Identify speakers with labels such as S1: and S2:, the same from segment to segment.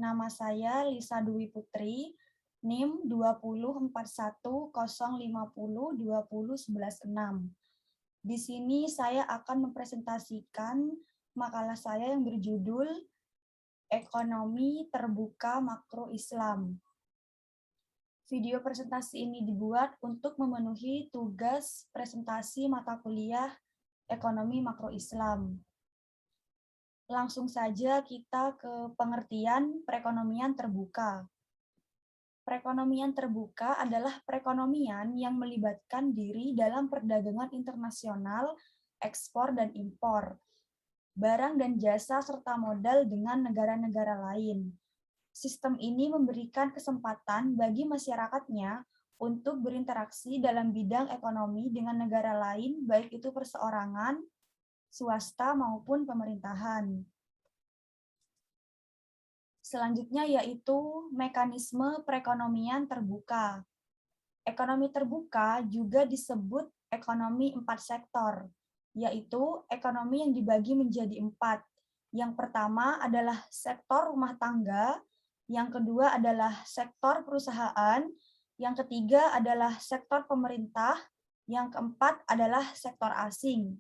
S1: Nama saya Lisa Dwi Putri, NIM 2041050201116. Di sini saya akan mempresentasikan makalah saya yang berjudul Ekonomi Terbuka Makro Islam. Video presentasi ini dibuat untuk memenuhi tugas presentasi mata kuliah Ekonomi Makro Islam. Langsung saja kita ke pengertian perekonomian terbuka. Perekonomian terbuka adalah perekonomian yang melibatkan diri dalam perdagangan internasional, ekspor dan impor, barang dan jasa serta modal dengan negara-negara lain. Sistem ini memberikan kesempatan bagi masyarakatnya untuk berinteraksi dalam bidang ekonomi dengan negara lain, baik itu perseorangan, swasta maupun pemerintahan. Selanjutnya yaitu mekanisme perekonomian terbuka. Ekonomi terbuka juga disebut ekonomi 4 sektor, yaitu ekonomi yang dibagi menjadi 4. Yang pertama adalah sektor rumah tangga, yang kedua adalah sektor perusahaan, yang ketiga adalah sektor pemerintah, yang keempat adalah sektor asing.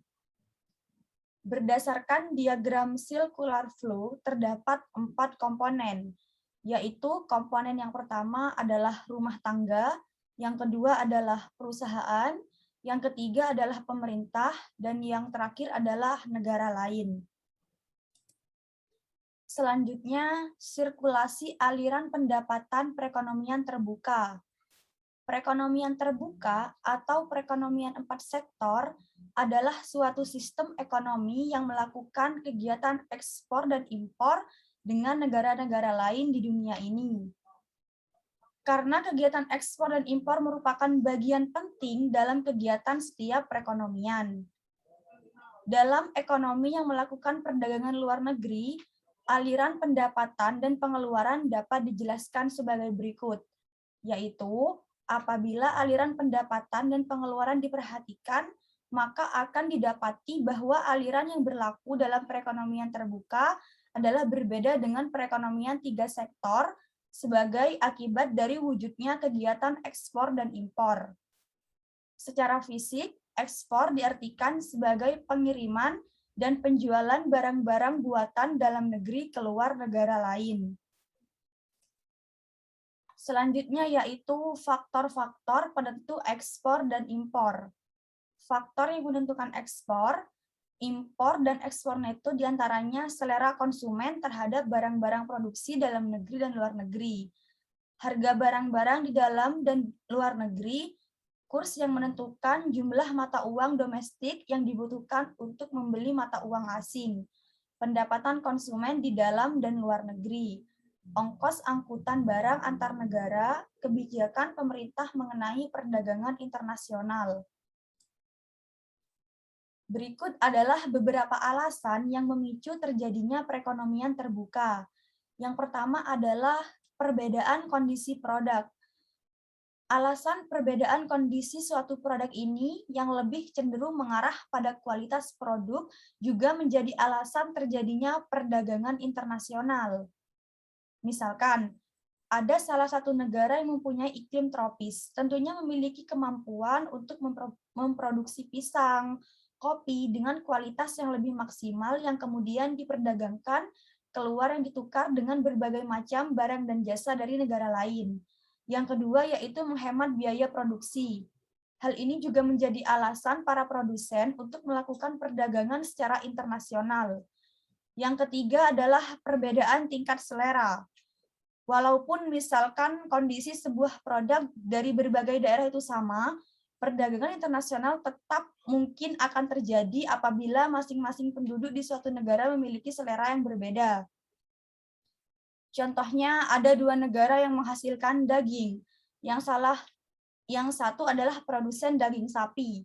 S1: Berdasarkan diagram circular flow, terdapat 4 komponen, yaitu komponen yang pertama adalah rumah tangga, yang kedua adalah perusahaan, yang ketiga adalah pemerintah, dan yang terakhir adalah negara lain. Selanjutnya, sirkulasi aliran pendapatan perekonomian terbuka. Perekonomian terbuka atau perekonomian 4 sektor adalah suatu sistem ekonomi yang melakukan kegiatan ekspor dan impor dengan negara-negara lain di dunia ini. Karena kegiatan ekspor dan impor merupakan bagian penting dalam kegiatan setiap perekonomian. Dalam ekonomi yang melakukan perdagangan luar negeri, aliran pendapatan dan pengeluaran dapat dijelaskan sebagai berikut, yaitu apabila aliran pendapatan dan pengeluaran diperhatikan, maka akan didapati bahwa aliran yang berlaku dalam perekonomian terbuka adalah berbeda dengan perekonomian 3 sektor sebagai akibat dari wujudnya kegiatan ekspor dan impor. Secara fisik, ekspor diartikan sebagai pengiriman dan penjualan barang-barang buatan dalam negeri ke luar negara lain. Selanjutnya yaitu faktor-faktor penentu ekspor dan impor. Faktor yang menentukan ekspor, impor, dan ekspor neto diantaranya selera konsumen terhadap barang-barang produksi dalam negeri dan luar negeri, harga barang-barang di dalam dan luar negeri, kurs yang menentukan jumlah mata uang domestik yang dibutuhkan untuk membeli mata uang asing, pendapatan konsumen di dalam dan luar negeri, ongkos angkutan barang antar negara, kebijakan pemerintah mengenai perdagangan internasional. Berikut adalah beberapa alasan yang memicu terjadinya perekonomian terbuka. Yang pertama adalah perbedaan kondisi produk. Alasan perbedaan kondisi suatu produk ini yang lebih cenderung mengarah pada kualitas produk juga menjadi alasan terjadinya perdagangan internasional. Misalkan, ada salah satu negara yang mempunyai iklim tropis, tentunya memiliki kemampuan untuk memproduksi pisang, kopi dengan kualitas yang lebih maksimal yang kemudian diperdagangkan keluar yang ditukar dengan berbagai macam barang dan jasa dari negara lain. Yang kedua yaitu menghemat biaya produksi. Hal ini juga menjadi alasan para produsen untuk melakukan perdagangan secara internasional. Yang ketiga adalah perbedaan tingkat selera. Walaupun misalkan kondisi sebuah produk dari berbagai daerah itu sama, perdagangan internasional tetap mungkin akan terjadi apabila masing-masing penduduk di suatu negara memiliki selera yang berbeda. Contohnya ada 2 negara yang menghasilkan daging. Yang satu adalah produsen daging sapi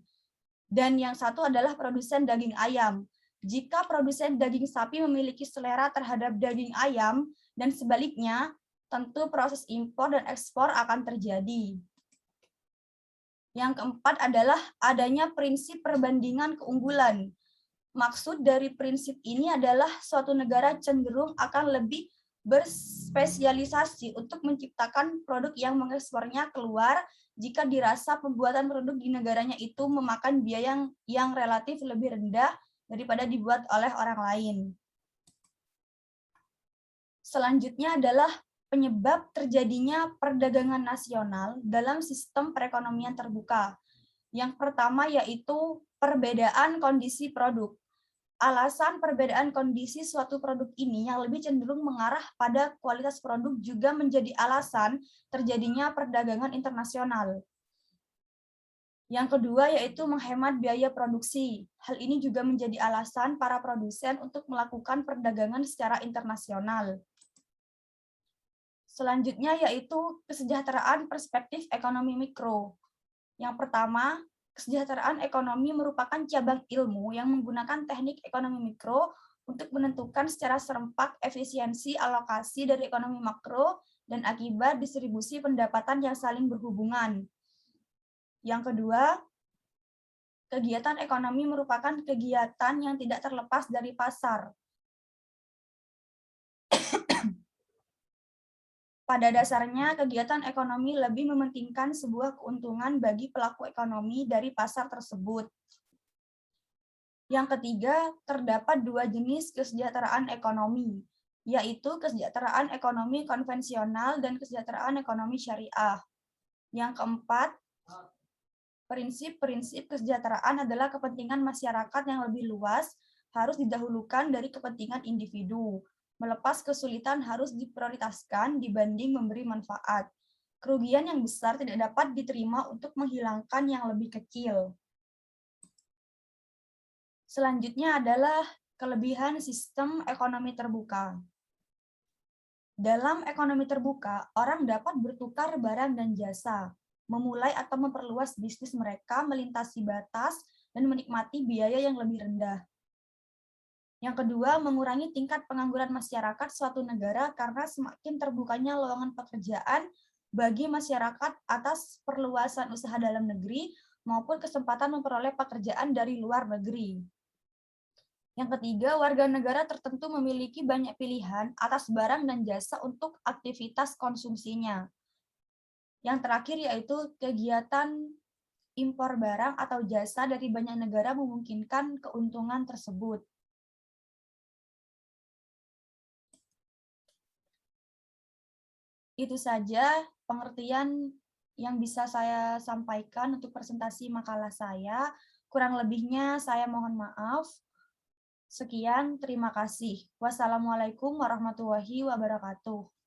S1: dan yang satu adalah produsen daging ayam. Jika produsen daging sapi memiliki selera terhadap daging ayam dan sebaliknya, tentu proses impor dan ekspor akan terjadi. Yang keempat adalah adanya prinsip perbandingan keunggulan. Maksud dari prinsip ini adalah suatu negara cenderung akan lebih berspesialisasi untuk menciptakan produk yang mengekspornya keluar jika dirasa pembuatan produk di negaranya itu memakan biaya yang relatif lebih rendah daripada dibuat oleh orang lain. Selanjutnya adalah penyebab terjadinya perdagangan nasional dalam sistem perekonomian terbuka. Yang pertama yaitu perbedaan kondisi produk. Alasan perbedaan kondisi suatu produk ini yang lebih cenderung mengarah pada kualitas produk juga menjadi alasan terjadinya perdagangan internasional. Yang kedua yaitu menghemat biaya produksi. Hal ini juga menjadi alasan para produsen untuk melakukan perdagangan secara internasional. Selanjutnya yaitu kesejahteraan perspektif ekonomi mikro. Yang pertama, kesejahteraan ekonomi merupakan cabang ilmu yang menggunakan teknik ekonomi mikro untuk menentukan secara serempak efisiensi alokasi dari ekonomi makro dan akibat distribusi pendapatan yang saling berhubungan. Yang kedua, kegiatan ekonomi merupakan kegiatan yang tidak terlepas dari pasar. Pada dasarnya, kegiatan ekonomi lebih mementingkan sebuah keuntungan bagi pelaku ekonomi dari pasar tersebut. Yang ketiga, terdapat dua jenis kesejahteraan ekonomi, yaitu kesejahteraan ekonomi konvensional dan kesejahteraan ekonomi syariah. Yang keempat, prinsip-prinsip kesejahteraan adalah kepentingan masyarakat yang lebih luas harus didahulukan dari kepentingan individu. Melepas kesulitan harus diprioritaskan dibanding memberi manfaat. Kerugian yang besar tidak dapat diterima untuk menghilangkan yang lebih kecil. Selanjutnya adalah kelebihan sistem ekonomi terbuka. Dalam ekonomi terbuka, orang dapat bertukar barang dan jasa, memulai atau memperluas bisnis mereka melintasi batas, dan menikmati biaya yang lebih rendah. Yang kedua, mengurangi tingkat pengangguran masyarakat suatu negara karena semakin terbukanya lowongan pekerjaan bagi masyarakat atas perluasan usaha dalam negeri maupun kesempatan memperoleh pekerjaan dari luar negeri. Yang ketiga, warga negara tertentu memiliki banyak pilihan atas barang dan jasa untuk aktivitas konsumsinya. Yang terakhir yaitu kegiatan impor barang atau jasa dari banyak negara memungkinkan keuntungan tersebut. Itu saja pengertian yang bisa saya sampaikan untuk presentasi makalah saya. Kurang lebihnya saya mohon maaf. Sekian, terima kasih. Wassalamualaikum warahmatullahi wabarakatuh.